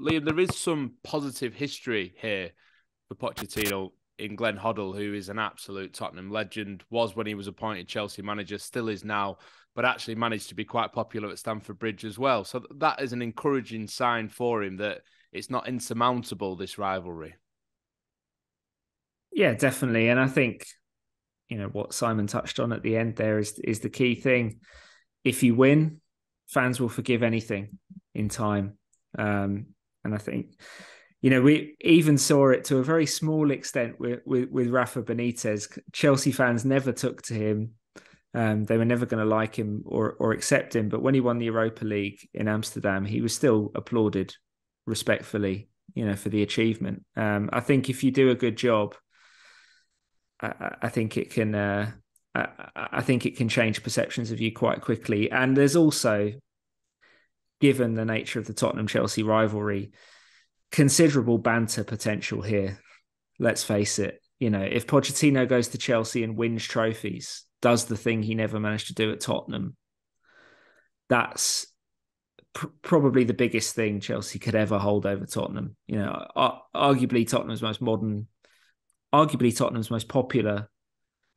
Liam, there is some positive history here for Pochettino in Glenn Hoddle, who is an absolute Tottenham legend, was when he was appointed Chelsea manager, still is now, but actually managed to be quite popular at Stamford Bridge as well. So that is an encouraging sign for him that it's not insurmountable, this rivalry. Yeah, definitely. And I think, what Simon touched on at the end there is the key thing. If you win, fans will forgive anything in time. And I think, we even saw it to a very small extent with Rafa Benitez. Chelsea fans never took to him. They were never going to like him or accept him. But when he won the Europa League in Amsterdam, he was still applauded respectfully, for the achievement. I think if you do a good job, I think it can. I think it can change perceptions of you quite quickly. And there's also, given the nature of the Tottenham-Chelsea rivalry, considerable banter potential here. Let's face it. If Pochettino goes to Chelsea and wins trophies, does the thing he never managed to do at Tottenham, that's probably the biggest thing Chelsea could ever hold over Tottenham. Arguably Tottenham's most popular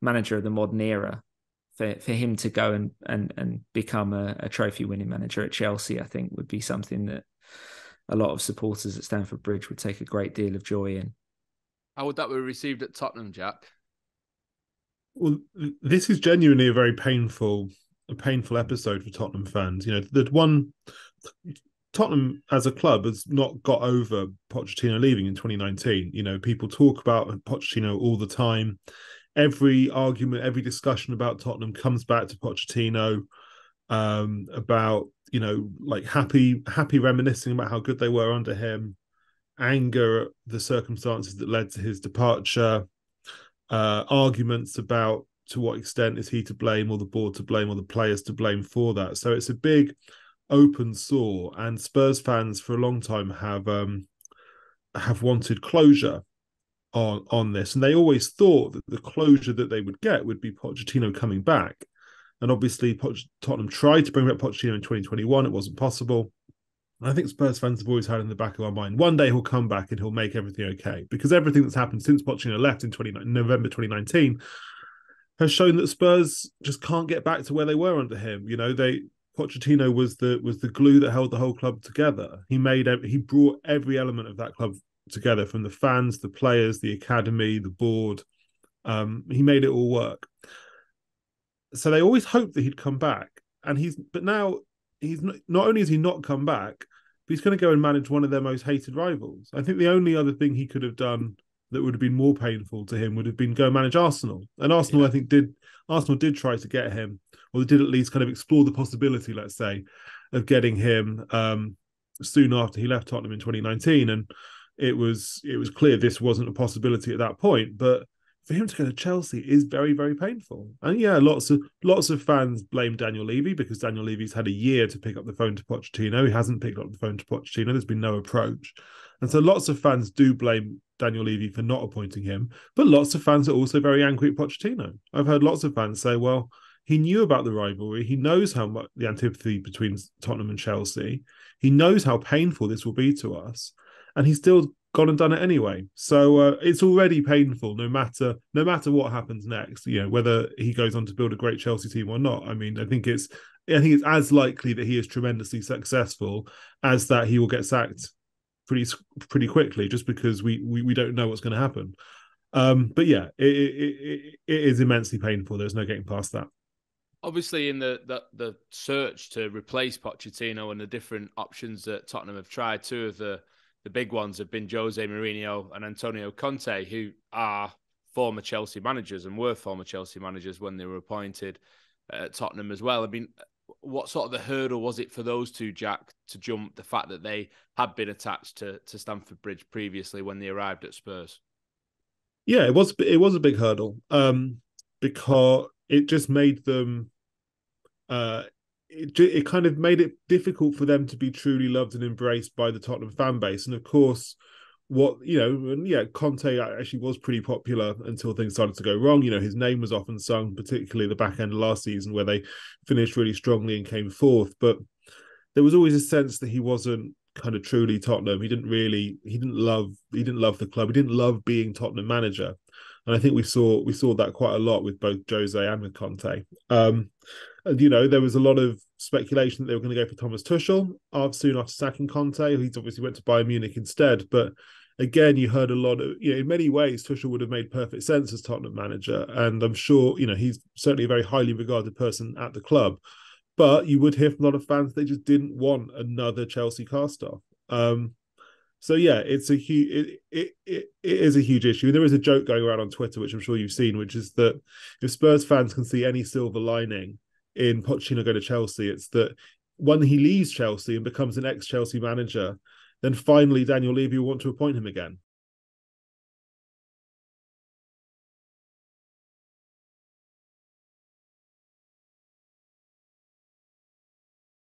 manager of the modern era. For him to go and become a trophy winning manager at Chelsea, I think would be something that a lot of supporters at Stamford Bridge would take a great deal of joy in. How would that be received at Tottenham, Jack? Well, this is genuinely a very painful episode for Tottenham fans. Tottenham as a club has not got over Pochettino leaving in 2019. People talk about Pochettino all the time. Every argument, every discussion about Tottenham comes back to Pochettino, about, happy reminiscing about how good they were under him, anger at the circumstances that led to his departure, arguments about to what extent is he to blame or the board to blame or the players to blame for that. So it's a big open sore, and Spurs fans for a long time have wanted closure on this, and they always thought that the closure that they would get would be Pochettino coming back. And obviously Tottenham tried to bring back Pochettino in 2021. It wasn't possible. And I think Spurs fans have always had in the back of our mind, one day he'll come back and he'll make everything okay, because everything that's happened since Pochettino left in November 2019 has shown that Spurs just can't get back to where they were under him. Pochettino was the glue that held the whole club together. He brought every element of that club together, from the fans, the players, the academy, the board. He made it all work. So they always hoped that he'd come back, but now he's not only has he not come back, but he's going to go and manage one of their most hated rivals. I think the only other thing he could have done that would have been more painful to him would have been go manage Arsenal. And Arsenal, yeah. I think Arsenal did try to get him, or they did at least kind of explore the possibility, let's say, of getting him soon after he left Tottenham in 2019. And it was clear this wasn't a possibility at that point. But for him to go to Chelsea is very, very painful. And yeah, lots of fans blame Daniel Levy, because Daniel Levy's had a year to pick up the phone to Pochettino. He hasn't picked up the phone to Pochettino. There's been no approach. And so lots of fans do blame Daniel Levy for not appointing him. But lots of fans are also very angry at Pochettino. I've heard lots of fans say, well, he knew about the rivalry. He knows how much the antipathy between Tottenham and Chelsea. He knows how painful this will be to us. And he's still gone and done it anyway. So it's already painful, no matter what happens next. Whether he goes on to build a great Chelsea team or not. I mean, I think it's as likely that he is tremendously successful as that he will get sacked pretty quickly, just because we don't know what's going to happen. But yeah, it is immensely painful. There's no getting past that. Obviously, in the search to replace Pochettino and the different options that Tottenham have tried, two of the big ones have been Jose Mourinho and Antonio Conte, who are former Chelsea managers and were former Chelsea managers when they were appointed at Tottenham as well. I mean, what sort of the hurdle was it for those two, Jack, to jump the fact that they had been attached to Stamford Bridge previously when they arrived at Spurs? Yeah, it was a big hurdle, because it just made them it kind of made it difficult for them to be truly loved and embraced by the Tottenham fan base. And of course, Conte actually was pretty popular until things started to go wrong. His name was often sung, particularly the back end of last season, where they finished really strongly and came fourth. But there was always a sense that he wasn't kind of truly Tottenham. He didn't love the club. He didn't love being Tottenham manager. And I think we saw that quite a lot with both Jose and with Conte. And, there was a lot of speculation that they were going to go for Thomas Tuchel soon after sacking Conte. He's obviously went to Bayern Munich instead. But again, you heard a lot of, in many ways, Tuchel would have made perfect sense as Tottenham manager. And I'm sure, he's certainly a very highly regarded person at the club. But you would hear from a lot of fans they just didn't want another Chelsea cast-off. So yeah, it is a huge issue. There is a joke going around on Twitter, which I'm sure you've seen, which is that if Spurs fans can see any silver lining in Pochettino going to Chelsea, it's that when he leaves Chelsea and becomes an ex-Chelsea manager, then finally Daniel Levy will want to appoint him again.